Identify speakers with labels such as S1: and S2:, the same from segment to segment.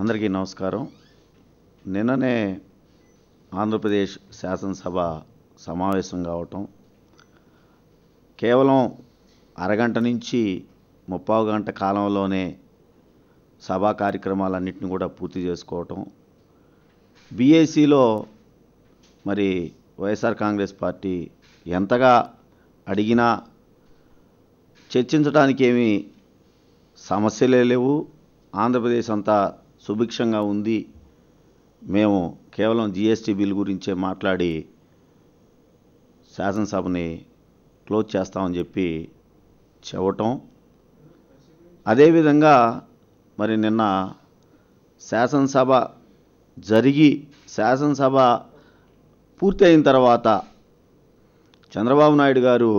S1: అందరికీ నమస్కారం. నిన్ననే ఆంధ్రప్రదేశ్ శాసనసభ సమావేశం కావటం, కేవలం అరగంట నుంచి 30 గంట కాలంలోనే సభా కార్యక్రమాలన్నింటినీ కూడా పూర్తి చేసుకోవటం, బీఏసీలో మరి వైఎస్ఆర్ కాంగ్రెస్ పార్టీ ఎంతగా అడిగినా చర్చించడానికి ఏమీ సమస్యలే లేవు. ఆంధ్రప్రదేశ్ అంతా సుభిక్షంగా ఉంది. మేము కేవలం జీఎస్టీ బిల్ గురించే మాట్లాడి శాసనసభని క్లోజ్ చేస్తామని చెప్పి చెప్పటం. అదేవిధంగా మరి నిన్న శాసనసభ జరిగి శాసనసభ పూర్తి అయిన తర్వాత చంద్రబాబు నాయుడు గారు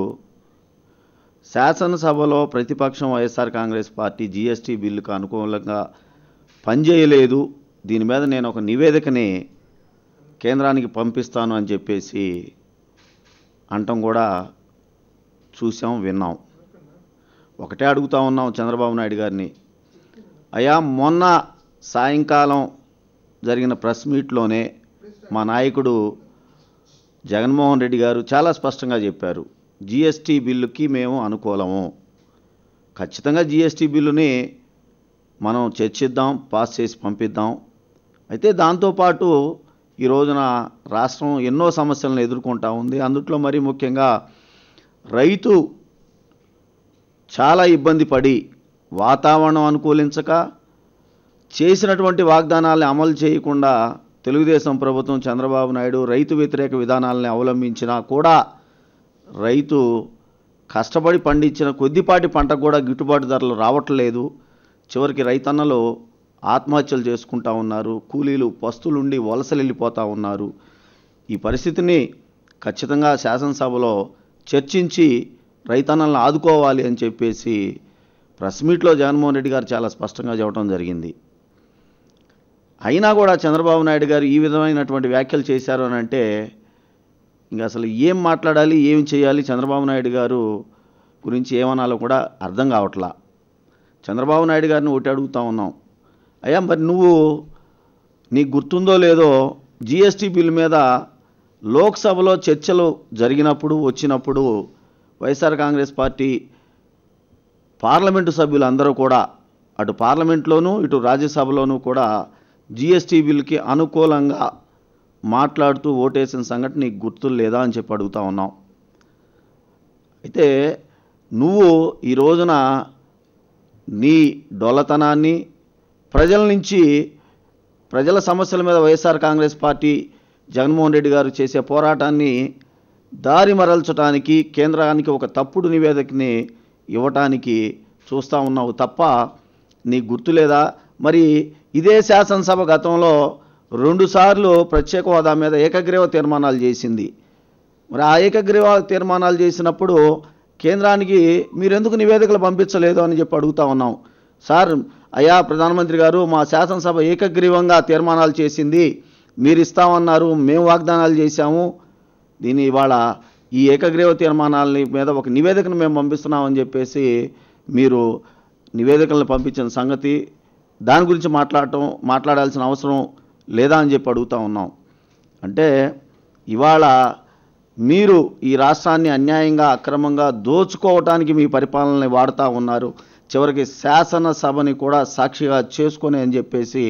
S1: శాసనసభలో ప్రతిపక్షం వైఎస్ఆర్ కాంగ్రెస్ పార్టీ జీఎస్టీ బిల్లుకు అనుకూలంగా పనిచేయలేదు, దీని మీద నేను ఒక నివేదికని కేంద్రానికి పంపిస్తాను అని చెప్పేసి అంటం కూడా చూసాం, విన్నాం. ఒకటే అడుగుతా ఉన్నాం చంద్రబాబు నాయుడు గారిని, అయ్యా మొన్న సాయంకాలం జరిగిన ప్రెస్ మీట్లోనే మా నాయకుడు జగన్మోహన్ రెడ్డి గారు చాలా స్పష్టంగా చెప్పారు, జీఎస్టీ బిల్లుకి మేము అనుకూలము, ఖచ్చితంగా జీఎస్టీ బిల్లుని మనం చర్చిద్దాం, పాస్ చేసి పంపిద్దాం. అయితే దాంతోపాటు ఈ రోజున రాష్ట్రం ఎన్నో సమస్యలను ఎదుర్కొంటా ఉంది. అందుట్లో మరీ ముఖ్యంగా రైతు చాలా ఇబ్బంది పడి వాతావరణం అనుకూలించక చేసినటువంటి వాగ్దానాలను అమలు చేయకుండా తెలుగుదేశం ప్రభుత్వం చంద్రబాబు నాయుడు రైతు వ్యతిరేక విధానాలను అవలంబించినా కూడా రైతు కష్టపడి పండించిన కొద్దిపాటి పంటకు కూడా గిట్టుబాటు ధరలు రావట్లేదు. చివరికి రైతన్నలు ఆత్మహత్యలు చేసుకుంటా ఉన్నారు, కూలీలు పస్తులుండి వలసలు వెళ్ళిపోతూ ఉన్నారు. ఈ పరిస్థితిని ఖచ్చితంగా శాసనసభలో చర్చించి రైతన్నలను ఆదుకోవాలి అని చెప్పేసి ప్రెస్ మీట్లో జగన్మోహన్ రెడ్డి గారు చాలా స్పష్టంగా చెప్పడం జరిగింది. అయినా కూడా చంద్రబాబు నాయుడు గారు ఈ విధమైనటువంటి వ్యాఖ్యలు చేశారు అని అంటే ఇంకా అసలు ఏం మాట్లాడాలి, ఏం చేయాలి, చంద్రబాబు నాయుడు గారు గురించి ఏమనాలో కూడా అర్థం కావట్లా. చంద్రబాబు నాయుడు గారిని ఒకటి అడుగుతా ఉన్నాం, అయ్యా మరి నీకు గుర్తుందో లేదో జీఎస్టీ బిల్లు మీద లోక్సభలో చర్చలు జరిగినప్పుడు వచ్చినప్పుడు వైఎస్ఆర్ కాంగ్రెస్ పార్టీ పార్లమెంటు సభ్యులు అందరూ కూడా అటు పార్లమెంట్లోనూ ఇటు రాజ్యసభలోనూ కూడా జీఎస్టీ బిల్లుకి అనుకూలంగా మాట్లాడుతూ ఓటేసిన సంఘటన నీకు గుర్తులు లేదా అని చెప్పి అడుగుతా ఉన్నాం. అయితే నువ్వు ఈ రోజున నీ డొల్లతనాన్ని ప్రజల నుంచి ప్రజల సమస్యల మీద వైఎస్ఆర్ కాంగ్రెస్ పార్టీ జగన్మోహన్ రెడ్డి గారు చేసే పోరాటాన్ని దారి మరల్చడానికి కేంద్రానికి ఒక తప్పుడు నివేదికని ఇవ్వటానికి చూస్తూ ఉన్నావు తప్ప నీకు గుర్తులేదా? మరి ఇదే శాసనసభ గతంలో 2 సార్లు ప్రత్యేక హోదా మీద ఏకగ్రీవ తీర్మానాలు చేసింది. మరి ఆ ఏకగ్రీవ తీర్మానాలు చేసినప్పుడు కేంద్రానికి మీరెందుకు నివేదికలు పంపించలేదు అని చెప్పి అడుగుతా ఉన్నాం. సార్ అయ్యా ప్రధానమంత్రి గారు, మా శాసనసభ ఏకగ్రీవంగా తీర్మానాలు చేసింది, మీరు ఇస్తామన్నారు, మేము వాగ్దానాలు చేశాము, దీని ఇవాళ ఈ ఏకగ్రీవ తీర్మానాల మీద ఒక నివేదికను మేము పంపిస్తున్నామని చెప్పేసి మీరు నివేదికలను పంపించిన సంగతి, దాని గురించి మాట్లాడాల్సిన అవసరం లేదా అని చెప్పి అడుగుతూ ఉన్నాం. అంటే ఇవాళ మీరు ఈ రాష్ట్రాన్ని అన్యాయంగా అక్రమంగా దోచుకోవటానికి మీ పరిపాలనని వాడుతూ ఉన్నారు, చివరికి శాసనసభని కూడా సాక్షిగా చేసుకొని అని చెప్పేసి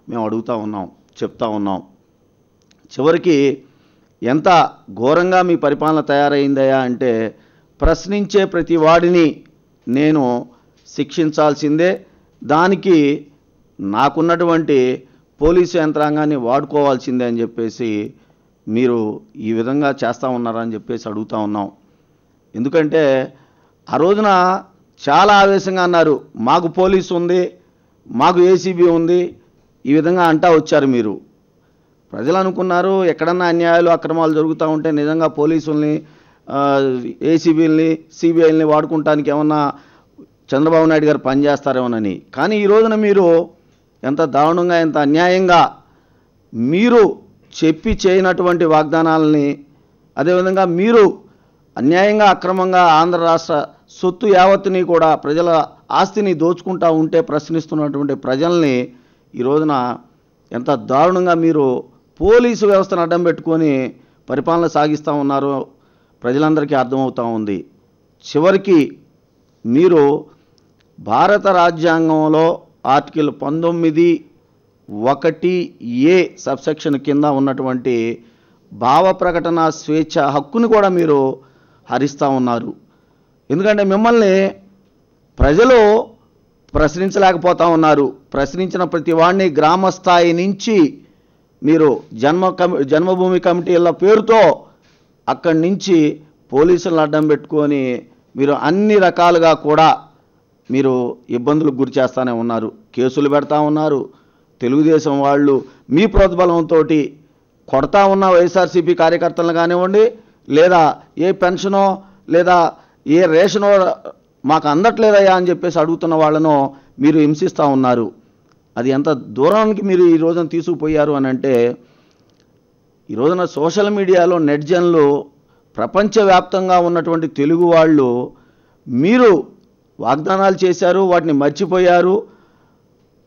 S1: మేము అడుగుతూ ఉన్నాం, చెప్తా ఉన్నాం. చివరికి ఎంత ఘోరంగా మీ పరిపాలన తయారైందయా అంటే ప్రశ్నించే ప్రతి వాడిని నేను శిక్షించాల్సిందే, దానికి నాకున్నటువంటి పోలీసు యంత్రాంగాన్ని వాడుకోవాల్సిందే అని చెప్పేసి మీరు ఈ విధంగా చేస్తూ ఉన్నారని చెప్పేసి అడుగుతూ ఉన్నాం. ఎందుకంటే ఆ రోజున చాలా ఆవేశంగా అన్నారు, మాకు పోలీసు ఉంది, మాకు ఏసీబీ ఉంది, ఈ విధంగా అంటా వచ్చారు మీరు. ప్రజలు అనుకున్నారు ఎక్కడన్నా అన్యాయాలు అక్రమాలు జరుగుతూ ఉంటే నిజంగా పోలీసుల్ని ఏసీబీలని సిబిఐల్ని వాడుకుంటానికి ఏమన్నా చంద్రబాబు నాయుడు గారు పనిచేస్తారేమోనని. కానీ ఈ రోజున మీరు ఎంత దారుణంగా ఎంత అన్యాయంగా మీరు చెప్పి చేయనటువంటి వాగ్దానాలని, అదేవిధంగా మీరు అన్యాయంగా అక్రమంగా ఆంధ్ర రాష్ట్ర సొత్తు యావత్తుని కూడా ప్రజల ఆస్తిని దోచుకుంటా ఉంటే ప్రశ్నిస్తున్నటువంటి ప్రజల్ని ఈ రోజున ఎంత దారుణంగా మీరు పోలీసు వ్యవస్థను అడ్డం పెట్టుకొని పరిపాలన సాగిస్తూ ఉన్నారో ప్రజలందరికీ అర్థమవుతూ ఉంది. చివరికి మీరు భారత రాజ్యాంగంలో ఆర్టికల్ 19(1)(a) సబ్సెక్షన్ కింద ఉన్నటువంటి భావ ప్రకటన స్వేచ్ఛ హక్కుని కూడా మీరు హరిస్తూ ఉన్నారు. ఎందుకంటే మిమ్మల్ని ప్రజలు ప్రశ్నించలేకపోతూ ఉన్నారు. ప్రశ్నించిన ప్రతి వాడిని గ్రామ స్థాయి నుంచి మీరు జన్మభూమి కమిటీల పేరుతో అక్కడి నుంచి పోలీసులను అడ్డం పెట్టుకొని మీరు అన్ని రకాలుగా కూడా మీరు ఇబ్బందులకు గురి చేస్తూనే ఉన్నారు. కేసులు పెడతా ఉన్నారు. తెలుగుదేశం వాళ్ళు మీ ప్రోద్బలంతో కొడతా ఉన్న వైఎస్ఆర్సీపీ కార్యకర్తలను కానివ్వండి, లేదా ఏ పెన్షనో లేదా ఏ రేషనో మాకు అందట్లేదయ్యా అని చెప్పేసి అడుగుతున్న వాళ్ళను మీరు హింసిస్తూ ఉన్నారు. అది ఎంత దూరానికి మీరు ఈ రోజున తీసుకుపోయారు అని అంటే, ఈ రోజున సోషల్ మీడియాలో నెట్జన్లు ప్రపంచవ్యాప్తంగా ఉన్నటువంటి తెలుగు వాళ్ళు మీరు వాగ్దానాలు చేశారు, వాటిని మర్చిపోయారు.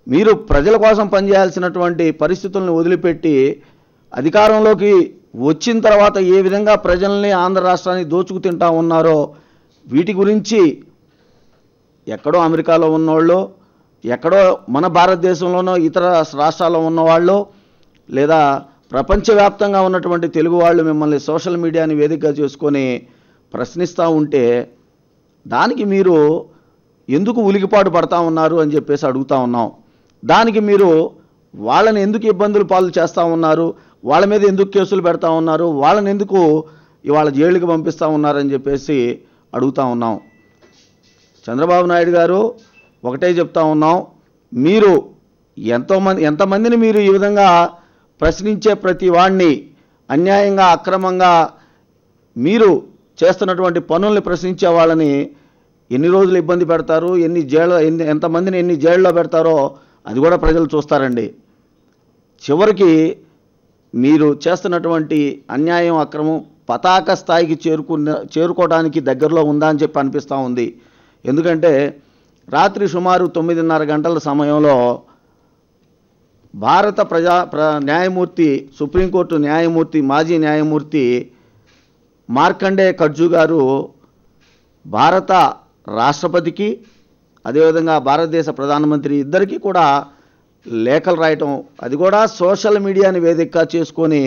S1: మీరు ప్రజల కోసం పనిచేయాల్సినటువంటి పరిస్థితులను వదిలిపెట్టి అధికారంలోకి వచ్చిన తర్వాత ఏ విధంగా ప్రజల్ని ఆంధ్ర రాష్ట్రాన్ని దోచుకు తింటా ఉన్నారో వీటి గురించి ఎక్కడో అమెరికాలో ఉన్నవాళ్ళు, ఎక్కడో మన భారతదేశంలోనో ఇతర రాష్ట్రాల్లో ఉన్నవాళ్ళు, లేదా ప్రపంచవ్యాప్తంగా ఉన్నటువంటి తెలుగు వాళ్ళు మిమ్మల్ని సోషల్ మీడియాని వేదికగా చేసుకొని ప్రశ్నిస్తూ ఉంటే దానికి మీరు ఎందుకు ఉలికిపాటు పడతా ఉన్నారు అని చెప్పేసి అడుగుతూ ఉన్నాం. దానికి మీరు వాళ్ళని ఎందుకు ఇబ్బందులు పాలు చేస్తూ ఉన్నారు, వాళ్ళ మీద ఎందుకు కేసులు పెడతా ఉన్నారు, వాళ్ళని ఎందుకు ఇవాళ జైలుకి పంపిస్తూ ఉన్నారని చెప్పేసి అడుగుతూ ఉన్నాం. చంద్రబాబు నాయుడు గారు ఒకటే చెప్తా ఉన్నాం, మీరు ఎంతమందిని మీరు ఈ విధంగా ప్రశ్నించే ప్రతి వాడిని అన్యాయంగా అక్రమంగా మీరు చేస్తున్నటువంటి పనుల్ని ప్రశ్నించే వాళ్ళని ఎన్ని రోజులు ఇబ్బంది పెడతారు, ఎంతమందిని ఎన్ని జైల్లో పెడతారో అది కూడా ప్రజలు చూస్తారండి. చివరికి మీరు చేస్తున్నటువంటి అన్యాయం అక్రమం పతాక స్థాయికి చేరుకోవడానికి దగ్గరలో ఉందా అని చెప్పి అనిపిస్తూ ఉంది. ఎందుకంటే రాత్రి సుమారు 9:30 గంటల సమయంలో భారత న్యాయమూర్తి, సుప్రీంకోర్టు న్యాయమూర్తి, మాజీ న్యాయమూర్తి మార్కండే కడ్జు గారు భారత రాష్ట్రపతికి, అదేవిధంగా భారతదేశ ప్రధానమంత్రి ఇద్దరికీ కూడా లేఖలు రాయటం, అది కూడా సోషల్ మీడియాని వేదికగా చేసుకొని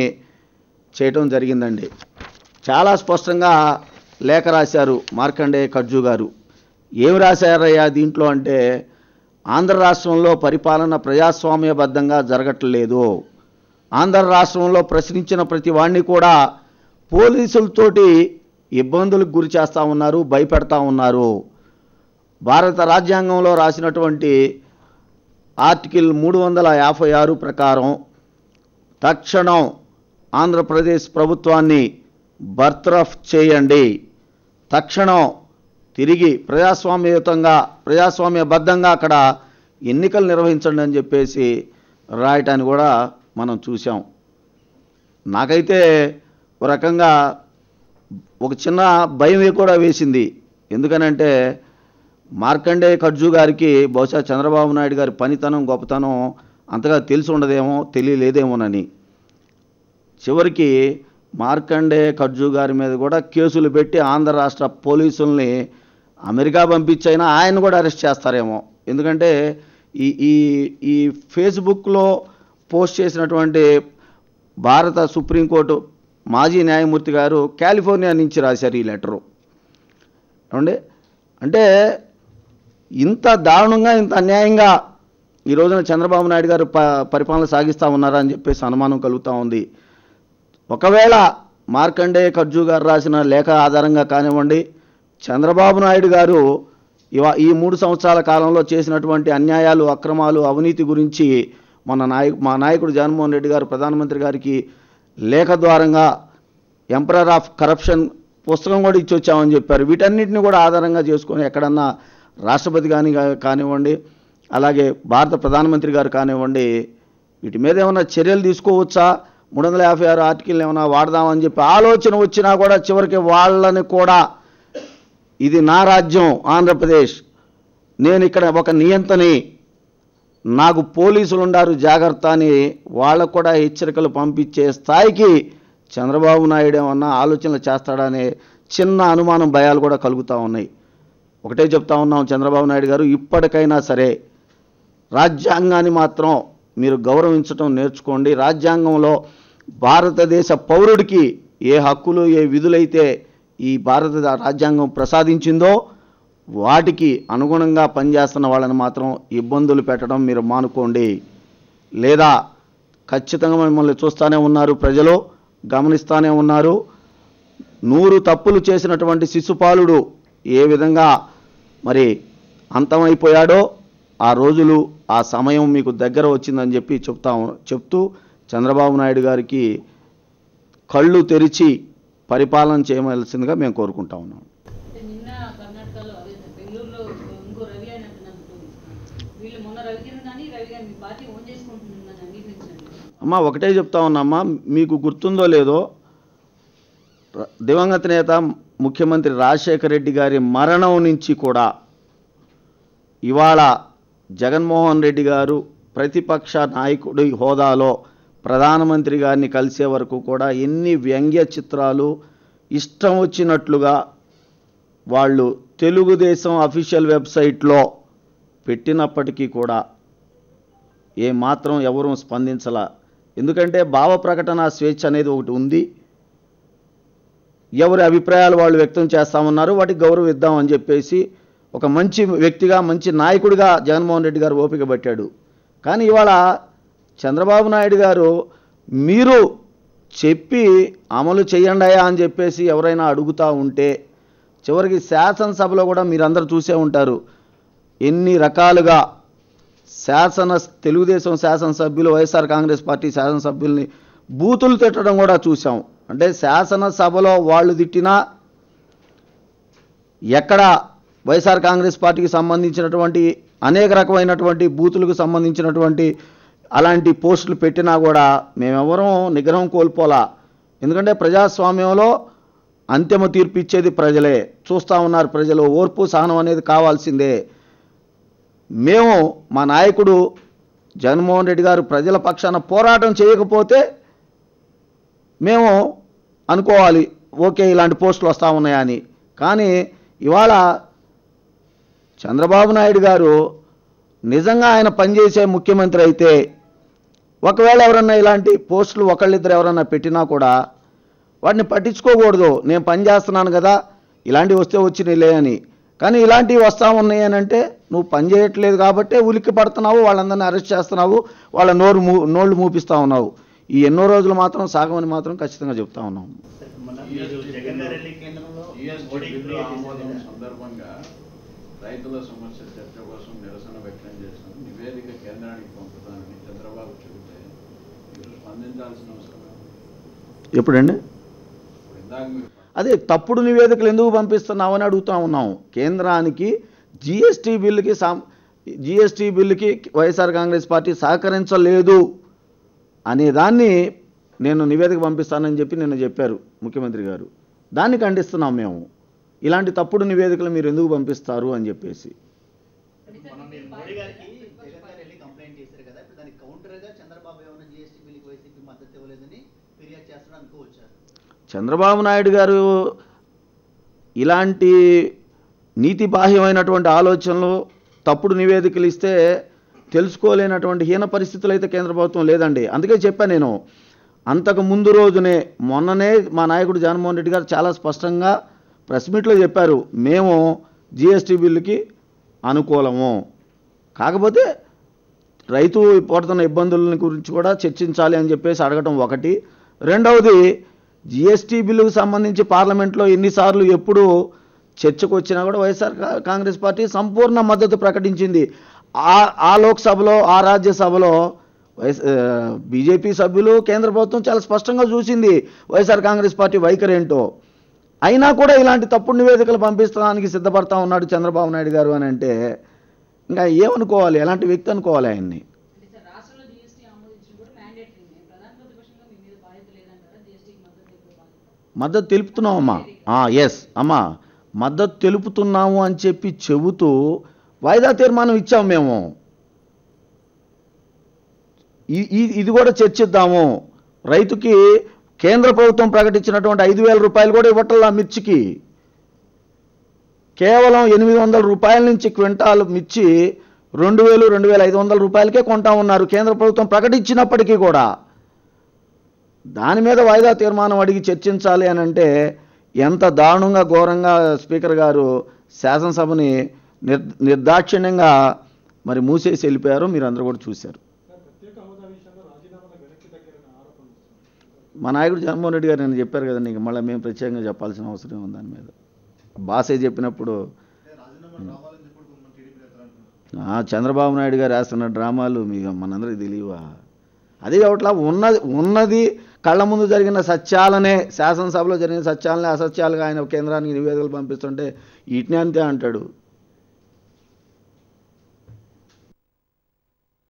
S1: చేయటం జరిగిందండి. చాలా స్పష్టంగా లేఖ రాశారు మార్కండే కడ్జు గారు. ఏమి రాశారయ్యా దీంట్లో అంటే, ఆంధ్ర రాష్ట్రంలో పరిపాలన ప్రజాస్వామ్యబద్ధంగా జరగట్లేదు, ఆంధ్ర రాష్ట్రంలో ప్రశ్నించిన ప్రతి వాడిని కూడా పోలీసులతోటి ఇబ్బందులకు గురి చేస్తూ ఉన్నారు, భయపెడతా ఉన్నారు. భారత రాజ్యాంగంలో రాసినటువంటి ఆర్టికల్ 356 ప్రకారం తక్షణం ఆంధ్రప్రదేశ్ ప్రభుత్వాన్ని బర్తరఫ్ చేయండి, తక్షణం తిరిగి ప్రజాస్వామ్యబద్ధంగా అక్కడ ఎన్నికలు నిర్వహించండి అని చెప్పేసి రాయటాన్ని కూడా మనం చూసాం. నాకైతే ఒక రకంగా ఒక చిన్న భయం కూడా వేసింది. ఎందుకనంటే మార్కండే కడ్జు గారికి బహుశా చంద్రబాబు నాయుడు గారి పనితనం గొప్పతనం అంతగా తెలిసి ఉండదేమో, తెలియలేదేమోనని. చివరికి మార్కండే కడ్జు గారి మీద కూడా కేసులు పెట్టి ఆంధ్ర రాష్ట్ర పోలీసుల్ని అమెరికా పంపించైనా ఆయన కూడా అరెస్ట్ చేస్తారేమో. ఎందుకంటే ఈ ఫేస్బుక్లో పోస్ట్ చేసినటువంటి భారత సుప్రీంకోర్టు మాజీ న్యాయమూర్తి గారు కాలిఫోర్నియా నుంచి రాశారు ఈ లెటరు. అంటే ఇంత దారుణంగా, ఇంత అన్యాయంగా ఈ రోజున చంద్రబాబు నాయుడు గారు పరిపాలన సాగిస్తూ ఉన్నారా అని చెప్పేసి అనుమానం కలుగుతూ ఉంది. ఒకవేళ మార్కండే కడ్జు గారు రాసిన లేఖ ఆధారంగా కానివ్వండి, చంద్రబాబు నాయుడు గారు ఈ 3 సంవత్సరాల కాలంలో చేసినటువంటి అన్యాయాలు, అక్రమాలు, అవినీతి గురించి మా నాయకుడు జగన్మోహన్ రెడ్డి గారు ప్రధానమంత్రి గారికి లేఖ ద్వారంగా ఎంపరర్ ఆఫ్ కరప్షన్ పుస్తకం కూడా ఇచ్చి వచ్చామని చెప్పారు. వీటన్నిటిని కూడా ఆధారంగా చేసుకొని ఎక్కడన్నా రాష్ట్రపతి కానివ్వండి, అలాగే భారత ప్రధానమంత్రి గారు కానివ్వండి, వీటి మీద ఏమైనా చర్యలు తీసుకోవచ్చా, 356 ఆర్టికల్ ఏమైనా వాడదామని చెప్పి ఆలోచన వచ్చినా కూడా చివరికి వాళ్ళని కూడా ఇది నా రాజ్యం ఆంధ్రప్రదేశ్, నేను ఇక్కడ ఒక నియంతని, నాకు పోలీసులు ఉండారు జాగ్రత్త అని వాళ్ళకు కూడా హెచ్చరికలు పంపించే స్థాయికి చంద్రబాబు నాయుడు ఏమన్నా ఆలోచనలు చేస్తాడనే చిన్న అనుమానం, భయాలు కూడా కలుగుతూ ఉన్నాయి. ఒకటే చెప్తా ఉన్నాం, చంద్రబాబు నాయుడు గారు ఇప్పటికైనా సరే రాజ్యాంగాన్ని మాత్రం మీరు గౌరవించడం నేర్చుకోండి. రాజ్యాంగంలో భారతదేశ పౌరుడికి ఏ హక్కులు, ఏ విధులైతే ఈ భారత రాజ్యాంగం ప్రసాదించిందో వాటికి అనుగుణంగా పనిచేస్తున్న వాళ్ళని మాత్రం ఇబ్బందులు పెట్టడం మీరు మానుకోండి. లేదా ఖచ్చితంగా మిమ్మల్ని చూస్తూనే ఉన్నారు, ప్రజలు గమనిస్తూనే ఉన్నారు. 100 తప్పులు చేసినటువంటి శిశుపాలుడు ఏ విధంగా మరి అంతమైపోయాడో ఆ రోజులు, ఆ సమయం మీకు దగ్గర వచ్చిందని చెప్పి చెప్తూ చంద్రబాబు నాయుడు గారికి కళ్ళు తెరిచి పరిపాలన చేయవలసిందిగా మేము కోరుకుంటా ఉన్నాం. అమ్మా ఒకటే చెప్తా ఉన్నామ్మా, మీకు గుర్తుందో లేదో, దివంగత నేత ముఖ్యమంత్రి రాజశేఖర రెడ్డి గారి మరణం నుంచి కూడా ఇవాళ జగన్మోహన్ రెడ్డి గారు ప్రతిపక్ష నాయకుడి హోదాలో ప్రధానమంత్రి గారిని కలిసే వరకు కూడా ఎన్ని వ్యంగ్య చిత్రాలు ఇష్టం వచ్చినట్లుగా వాళ్ళు తెలుగుదేశం అఫీషియల్ వెబ్సైట్లో పెట్టినప్పటికీ కూడా ఏమాత్రం ఎవరూ స్పందించలా. ఎందుకంటే భావ ప్రకటన స్వేచ్ఛ అనేది ఒకటి ఉంది. ఎవరి అభిప్రాయాలు వాళ్ళు వ్యక్తం చేస్తామన్నారు, వాటికి గౌరవం ఇద్దామని చెప్పేసి ఒక మంచి వ్యక్తిగా, మంచి నాయకుడిగా జగన్మోహన్ రెడ్డి గారు ఓపిక పట్టాడు. కానీ ఇవాళ చంద్రబాబు నాయుడు గారు మీరు చెప్పి అమలు చేయండియా అని చెప్పేసి ఎవరైనా అడుగుతూ ఉంటే చివరికి శాసనసభలో కూడా మీరందరూ చూసే ఉంటారు, ఎన్ని రకాలుగా తెలుగుదేశం శాసనసభ్యులు, వైఎస్ఆర్ కాంగ్రెస్ పార్టీ శాసనసభ్యుల్ని బూతులు తిట్టడం కూడా చూసాం. అంటే శాసనసభలో వాళ్ళు తిట్టినా ఎక్కడ వైఎస్ఆర్ కాంగ్రెస్ పార్టీకి సంబంధించినటువంటి అనేక రకమైనటువంటి బూతులకు సంబంధించినటువంటి అలాంటి పోస్టులు పెట్టినా కూడా మేమెవరూ నిగ్రహం కోల్పోలా. ఎందుకంటే ప్రజాస్వామ్యంలో అంతిమ తీర్పు ఇచ్చేది ప్రజలే, చూస్తూ ఉన్నారు ప్రజలు. ఓర్పు సహనం అనేది కావాల్సిందే. మేము మా నాయకుడు జగన్మోహన్ రెడ్డి గారు ప్రజల పక్షాన పోరాటం చేయకపోతే మేము అనుకోవాలి, ఓకే ఇలాంటి పోస్టులు వస్తూ ఉన్నాయని. కానీ ఇవాళ చంద్రబాబు నాయుడు గారు నిజంగా ఆయన పనిచేసే ముఖ్యమంత్రి అయితే ఒకవేళ ఎవరన్నా ఇలాంటి పోస్టులు ఒకళ్ళిద్దరు ఎవరన్నా పెట్టినా కూడా వాటిని పట్టించుకోకూడదు. నేను పనిచేస్తున్నాను కదా, ఇలాంటివి వస్తే వచ్చినాయిలే అని. కానీ ఇలాంటివి వస్తూ ఉన్నాయి అని అంటే నువ్వు పని చేయట్లేదు కాబట్టే ఉలిక్కి పడుతున్నావు, వాళ్ళందరినీ అరెస్ట్ చేస్తున్నావు, వాళ్ళ నోళ్ళు మూపిస్తూ ఉన్నావు. ఈ ఎన్నో రోజులు మాత్రం సాగమని మాత్రం ఖచ్చితంగా చెప్తా ఉన్నాం.
S2: రైతుల సమస్య చర్చ కోసం నిరసన వ్యక్తం చేసిన నివేదిక కేంద్రానికి పంపుతానని చంద్రబాబు చెబితే మీరు స్పందించాల్సిన అవసరం
S1: ఎప్పుడండి? అదే తప్పుడు నివేదికలు ఎందుకు పంపిస్తున్నామని అడుగుతూ ఉన్నాం. కేంద్రానికి జీఎస్టీ బిల్లుకి వైఎస్ఆర్ కాంగ్రెస్ పార్టీ సహకరించలేదు అనేదాన్ని నేను నివేదిక పంపిస్తానని చెప్పి నిన్న చెప్పారు ముఖ్యమంత్రి గారు. దాన్ని ఖండిస్తున్నాం మేము. ఇలాంటి తప్పుడు నివేదికలు మీరు ఎందుకు పంపిస్తారు అని చెప్పేసి. చంద్రబాబు నాయుడు గారు ఇలాంటి నీతి బాహ్యమైనటువంటి ఆలోచనలు, తప్పుడు నివేదికలు ఇస్తే తెలుసుకోలేనటువంటి హీన పరిస్థితులు అయితే కేంద్ర ప్రభుత్వం లేదండి. అందుకే చెప్పాను నేను, అంతకు ముందు రోజునే మొన్ననే మా నాయకుడు జగన్మోహన్ రెడ్డి గారు చాలా స్పష్టంగా ప్రెస్ మీట్లో చెప్పారు, మేము జీఎస్టీ బిల్లుకి అనుకూలము, కాకపోతే రైతు పడుతున్న ఇబ్బందుల గురించి కూడా చర్చించాలి అని చెప్పేసి అడగటం ఒకటి. రెండవది, జీఎస్టీ బిల్లుకు సంబంధించి పార్లమెంట్లో ఎన్నిసార్లు ఎప్పుడు చర్చకు వచ్చినా కూడా వైఎస్ఆర్ కాంగ్రెస్ పార్టీ సంపూర్ణ మద్దతు ప్రకటించింది. ఆ లోక్సభలో, ఆ రాజ్యసభలో బీజేపీ సభ్యులు, కేంద్ర ప్రభుత్వం చాలా స్పష్టంగా చూసింది వైఎస్ఆర్ కాంగ్రెస్ పార్టీ వైఖరి ఏంటో. అయినా కూడా ఇలాంటి తప్పుడు నివేదికలు పంపించడానికి సిద్ధపడతా ఉన్నాడు చంద్రబాబు నాయుడు గారు అని అంటే ఇంకా ఏమనుకోవాలి, ఎలాంటి వ్యక్తి అనుకోవాలి ఆయన్ని? మద్దతు తెలుపుతున్నామమ్మా. ఎస్ అమ్మా, మద్దతు తెలుపుతున్నాము అని చెప్పి చెబుతూ వాయిదా తీర్మానం ఇచ్చాము మేము. ఇది కూడా చర్చిద్దాము. రైతుకి కేంద్ర ప్రభుత్వం ప్రకటించినటువంటి 5,000 రూపాయలు కూడా ఇవ్వట్లా మిర్చికి. కేవలం 800 రూపాయల నుంచి క్వింటాల్ మిర్చి 2,000, 2,500 రూపాయలకే కొంటా ఉన్నారు కేంద్ర ప్రభుత్వం ప్రకటించినప్పటికీ కూడా. దాని మీద వాయిదా తీర్మానం అడిగి చర్చించాలి అని అంటే ఎంత దారుణంగా ఘోరంగా స్పీకర్ గారు శాసనసభని నిర్దాక్షిణ్యంగా మరి మూసేసి వెళ్ళిపోయారో మీరు అందరూ కూడా చూశారు. మా నాయకుడు జగన్మోహన్ రెడ్డి గారు నేను చెప్పారు కదా, నీకు మళ్ళీ మేము ప్రత్యేకంగా చెప్పాల్సిన అవసరం ఉంది దాని మీద. బాసే చెప్పినప్పుడు చంద్రబాబు నాయుడు గారు వేస్తున్న డ్రామాలు మీకు మనందరికీ తెలియవా? అదే ఒకట్లా ఉన్నది కళ్ళ ముందు జరిగిన సత్యాలనే, శాసనసభలో జరిగిన సత్యాలనే అసత్యాలుగా ఆయన కేంద్రానికి నివేదికలు పంపిస్తుంటే వీటిని అంతే అంటాడు.